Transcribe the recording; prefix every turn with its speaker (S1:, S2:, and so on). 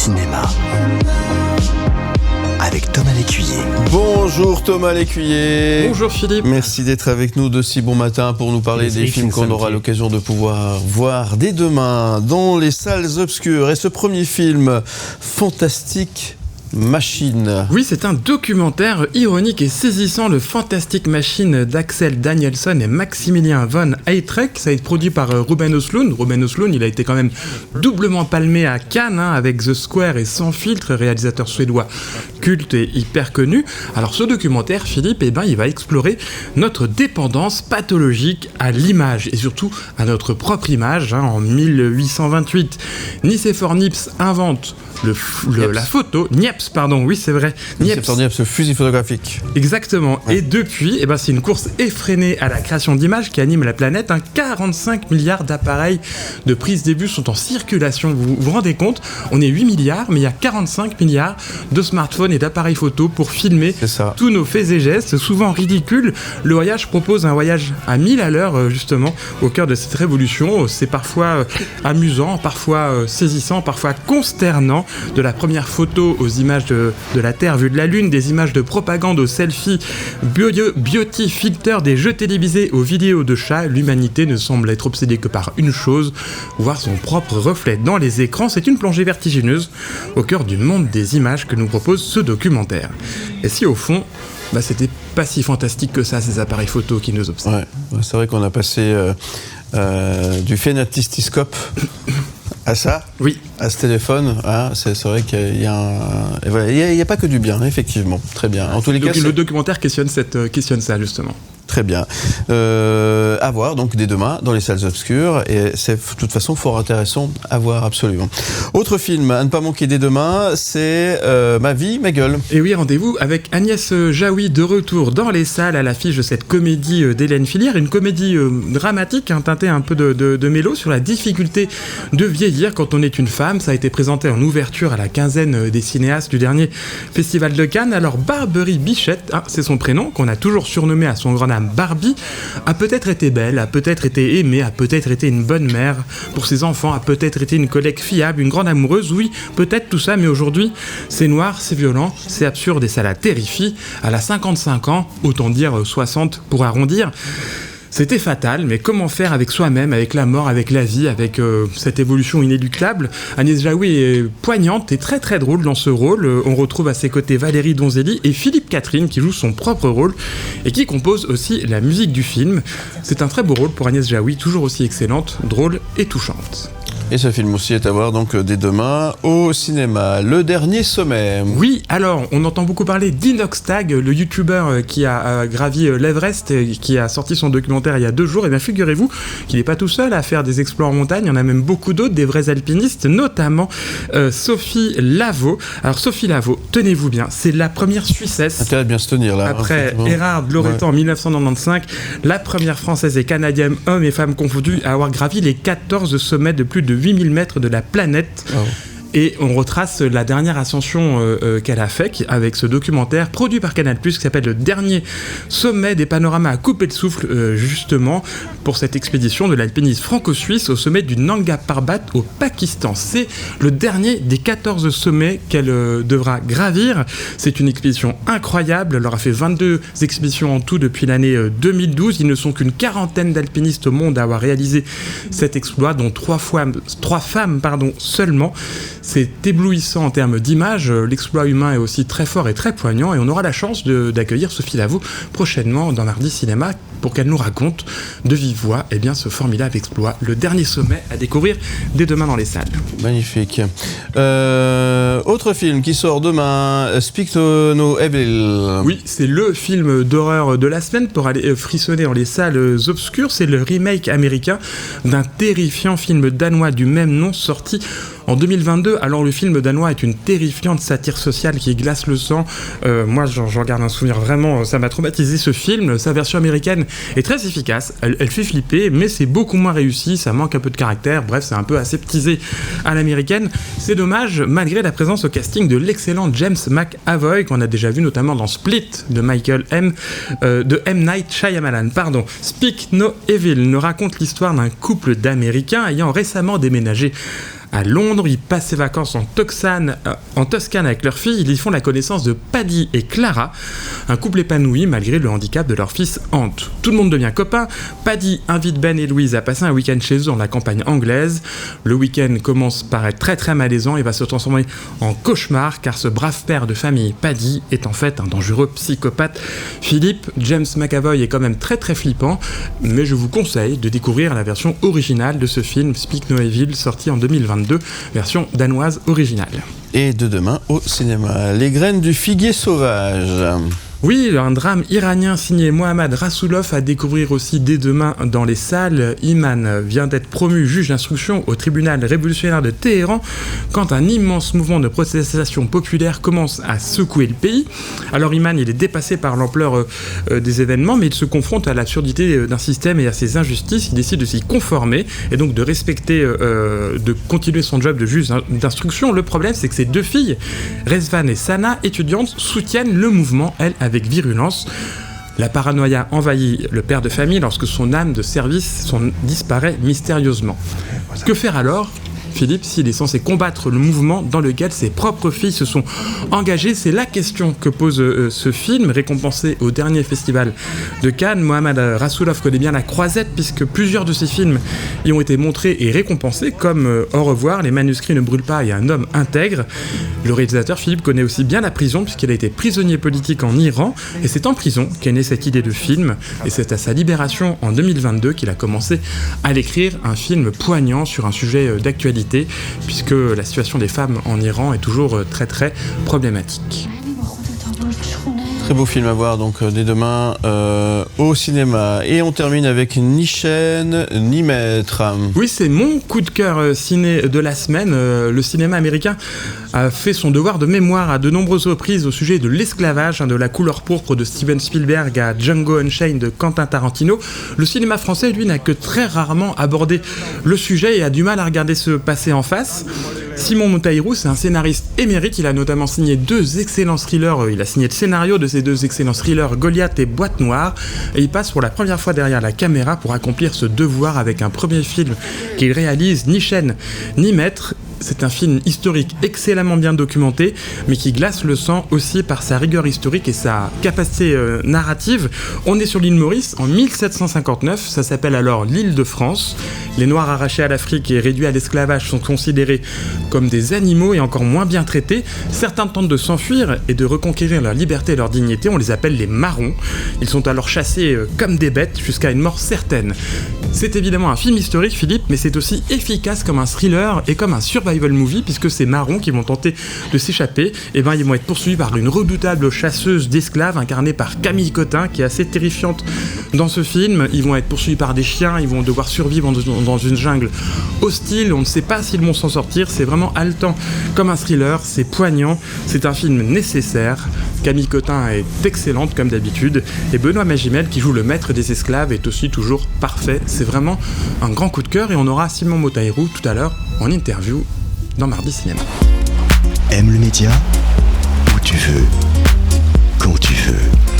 S1: cinéma. Avec Thomas Lécuyer.
S2: Bonjour Thomas Lécuyer.
S3: Bonjour Philippe.
S2: Merci d'être avec nous de si bon matin pour nous parler des films qu'on aura l'occasion de pouvoir voir dès demain dans les salles obscures. Et ce premier film, Fantastic Machine.
S3: Oui, c'est un documentaire ironique et saisissant, le Fantastic Machine d'Axel Danielsson et Maximilian von Eytrek. Ça a été produit par Ruben Östlund. Ruben Östlund, il a été quand même doublement palmé à Cannes avec The Square et Sans filtre, réalisateur suédois culte et hyper connu. Alors ce documentaire, Philippe, il va explorer notre dépendance pathologique à l'image et surtout à notre propre image. En 1828, Nicéphore Niepce invente la photo. Niepce, pardon, oui c'est vrai.
S2: Niepce, le fusil photographique.
S3: Exactement. Ouais. Et depuis, c'est une course effrénée à la création d'images qui anime la planète. 45 milliards d'appareils de prise des vues sont en circulation. Vous vous rendez compte ? On est 8 milliards, mais il y a 45 milliards de smartphones et d'appareils photo pour filmer tous nos faits et gestes, souvent ridicules. Le voyage propose un voyage à 1000 à l'heure, justement, au cœur de cette révolution. C'est parfois amusant, parfois saisissant, parfois consternant. De la première photo aux images de la Terre vue de la Lune, des images de propagande aux selfies, beauty filter, des jeux télévisés aux vidéos de chats, l'humanité ne semble être obsédée que par une chose, voir son propre reflet dans les écrans. C'est une plongée vertigineuse au cœur du monde des images que nous propose ce documentaire. Et si au fond, c'était pas si fantastique que ça, ces appareils photo qui nous obsèdent.
S2: Ouais, c'est vrai qu'on a passé du phénatistiscope à ça,
S3: oui,
S2: à ce téléphone, c'est vrai qu'il y a pas que du bien, effectivement. Très bien. En tous les cas,
S3: le documentaire questionne ça justement.
S2: Très bien. À voir donc dès demain dans les salles obscures et c'est de toute façon fort intéressant à voir absolument. Autre film à ne pas manquer dès demain, c'est Ma vie, ma gueule.
S3: Et oui, rendez-vous avec Agnès Jaoui de retour dans les salles à l'affiche de cette comédie d'Hélène Filière, une comédie dramatique teintée un peu de mélo sur la difficulté de vieillir quand on est une femme. Ça a été présenté en ouverture à la quinzaine des cinéastes du dernier Festival de Cannes. Alors Barberie Bichette, c'est son prénom qu'on a toujours surnommé à son grand âme Barbie, a peut-être été belle, a peut-être été aimée, a peut-être été une bonne mère pour ses enfants, a peut-être été une collègue fiable, une grande amoureuse, oui, peut-être tout ça, mais aujourd'hui, c'est noir, c'est violent, c'est absurde et ça la terrifie. Elle a 55 ans, autant dire 60 pour arrondir. C'était fatal, mais comment faire avec soi-même, avec la mort, avec la vie, avec cette évolution inéluctable ? Agnès Jaoui est poignante et très très drôle dans ce rôle. On retrouve à ses côtés Valérie Donzelli et Philippe Catherine qui jouent son propre rôle et qui compose aussi la musique du film. C'est un très beau rôle pour Agnès Jaoui, toujours aussi excellente, drôle et touchante.
S2: Et ce film aussi est à voir donc dès demain au cinéma. Le dernier sommet.
S3: Oui, alors on entend beaucoup parler d'Inoxtag, le youtubeur qui a gravi l'Everest et qui a sorti son documentaire il y a 2 jours. Et bien figurez-vous qu'il n'est pas tout seul à faire des exploits en montagne, il y en a même beaucoup d'autres, des vrais alpinistes, notamment Sophie Lavaux. Alors Sophie Lavaux, tenez-vous bien, c'est la première Suissesse.
S2: Intérêt de bien se tenir là.
S3: Après Erhard Loretan en 1995, la première française et canadienne, hommes et femmes confondus, à avoir gravi les 14 sommets de plus de 8000 mètres de la planète. Oh. Et on retrace la dernière ascension qu'elle a fait avec ce documentaire produit par Canal+, qui s'appelle Le dernier sommet des panoramas à couper le souffle, justement, pour cette expédition de l'alpiniste franco-suisse au sommet du Nanga Parbat au Pakistan. C'est le dernier des 14 sommets qu'elle devra gravir. C'est une expédition incroyable. Elle aura fait 22 expéditions en tout depuis l'année 2012. Ils ne sont qu'une quarantaine d'alpinistes au monde à avoir réalisé cet exploit, dont 3 femmes seulement. C'est éblouissant en termes d'image, l'exploit humain est aussi très fort et très poignant et on aura la chance d'accueillir Sophie Lavaux prochainement dans Mardi Cinéma pour qu'elle nous raconte de vive voix ce formidable exploit, le dernier sommet à découvrir dès demain dans les salles.
S2: Magnifique. Autre film qui sort demain, Speak No Evil.
S3: Oui, c'est le film d'horreur de la semaine pour aller frissonner dans les salles obscures. C'est le remake américain d'un terrifiant film danois du même nom sorti en 2022. Alors le film danois est une terrifiante satire sociale qui glace le sang. Moi j'en garde un souvenir vraiment, ça m'a traumatisé ce film. Sa version américaine est très efficace, elle fait flipper, mais c'est beaucoup moins réussi, ça manque un peu de caractère, bref c'est un peu aseptisé à l'américaine. C'est dommage malgré la présence au casting de l'excellent James McAvoy qu'on a déjà vu notamment dans Split de M. Night Shyamalan. Speak No Evil nous raconte l'histoire d'un couple d'Américains ayant récemment déménagé à Londres. Ils passent ses vacances en Toscane avec leur fille. Ils y font la connaissance de Paddy et Clara, un couple épanoui malgré le handicap de leur fils Ant. Tout le monde devient copain. Paddy invite Ben et Louise à passer un week-end chez eux dans la campagne anglaise. Le week-end commence par être très très malaisant et va se transformer en cauchemar car ce brave père de famille, Paddy, est en fait un dangereux psychopathe. Philippe, James McAvoy est quand même très très flippant, mais je vous conseille de découvrir la version originale de ce film Speak No Evil, sorti en 2022, version danoise originale.
S2: Et de demain au cinéma, Les graines du figuier sauvage.
S3: Oui, un drame iranien signé Mohammad Rasulov à découvrir aussi dès demain dans les salles. Iman vient d'être promu juge d'instruction au tribunal révolutionnaire de Téhéran quand un immense mouvement de protestation populaire commence à secouer le pays. Alors Iman, il est dépassé par l'ampleur des événements, mais il se confronte à l'absurdité d'un système et à ses injustices. Il décide de s'y conformer et donc de respecter, de continuer son job de juge d'instruction. Le problème, c'est que ses deux filles, Rezvan et Sana, étudiantes, soutiennent le mouvement, elles, avec virulence. La paranoïa envahit le père de famille lorsque son âme de service disparaît mystérieusement. Que faire alors ? Philippe, s'il est censé combattre le mouvement dans lequel ses propres filles se sont engagées, c'est la question que pose ce film, récompensé au dernier festival de Cannes. Mohammad Rasulov connaît bien la croisette puisque plusieurs de ses films y ont été montrés et récompensés, comme Au revoir, Les manuscrits ne brûlent pas et Un homme intègre. Le réalisateur Philippe connaît aussi bien la prison puisqu'il a été prisonnier politique en Iran et c'est en prison qu'est née cette idée de film et c'est à sa libération en 2022 qu'il a commencé à l'écrire, un film poignant sur un sujet d'actualité puisque la situation des femmes en Iran est toujours très très problématique.
S2: Très beau film à voir donc dès demain au cinéma. Et on termine avec Ni chaîne, ni maître.
S3: Oui, c'est mon coup de cœur ciné de la semaine. Le cinéma américain a fait son devoir de mémoire à de nombreuses reprises au sujet de l'esclavage, de la couleur pourpre de Steven Spielberg à Django Unchained de Quentin Tarantino. Le cinéma français, lui, n'a que très rarement abordé le sujet et a du mal à regarder ce passé en face. Simon Monteiro, c'est un scénariste émérite, il a notamment signé 2 excellents thrillers, il a signé le scénario de ces 2 excellents thrillers, Goliath et Boîte Noire, et il passe pour la première fois derrière la caméra pour accomplir ce devoir avec un premier film qu'il réalise, Ni chaîne, ni maître. C'est un film historique excellemment bien documenté, mais qui glace le sang aussi par sa rigueur historique et sa capacité narrative. On est sur l'île Maurice en 1759, ça s'appelle alors l'île de France. Les Noirs arrachés à l'Afrique et réduits à l'esclavage sont considérés comme des animaux et encore moins bien traités. Certains tentent de s'enfuir et de reconquérir leur liberté et leur dignité, on les appelle les marrons. Ils sont alors chassés comme des bêtes jusqu'à une mort certaine. C'est évidemment un film historique, Philippe, mais c'est aussi efficace comme un thriller et comme un survival movie, puisque ces marrons qui vont tenter de s'échapper, ils vont être poursuivis par une redoutable chasseuse d'esclaves incarnée par Camille Cotin, qui est assez terrifiante dans ce film. Ils vont être poursuivis par des chiens, ils vont devoir survivre dans une jungle hostile, on ne sait pas s'ils vont s'en sortir, c'est vraiment haletant comme un thriller, c'est poignant, c'est un film nécessaire. Camille Cotin est excellente comme d'habitude, et Benoît Magimel, qui joue le maître des esclaves, est aussi toujours parfait. C'est vraiment un grand coup de cœur, et on aura Simon Monteiro tout à l'heure en interview dans Mardi Cinéma.
S1: Aime le média où tu veux, quand tu veux.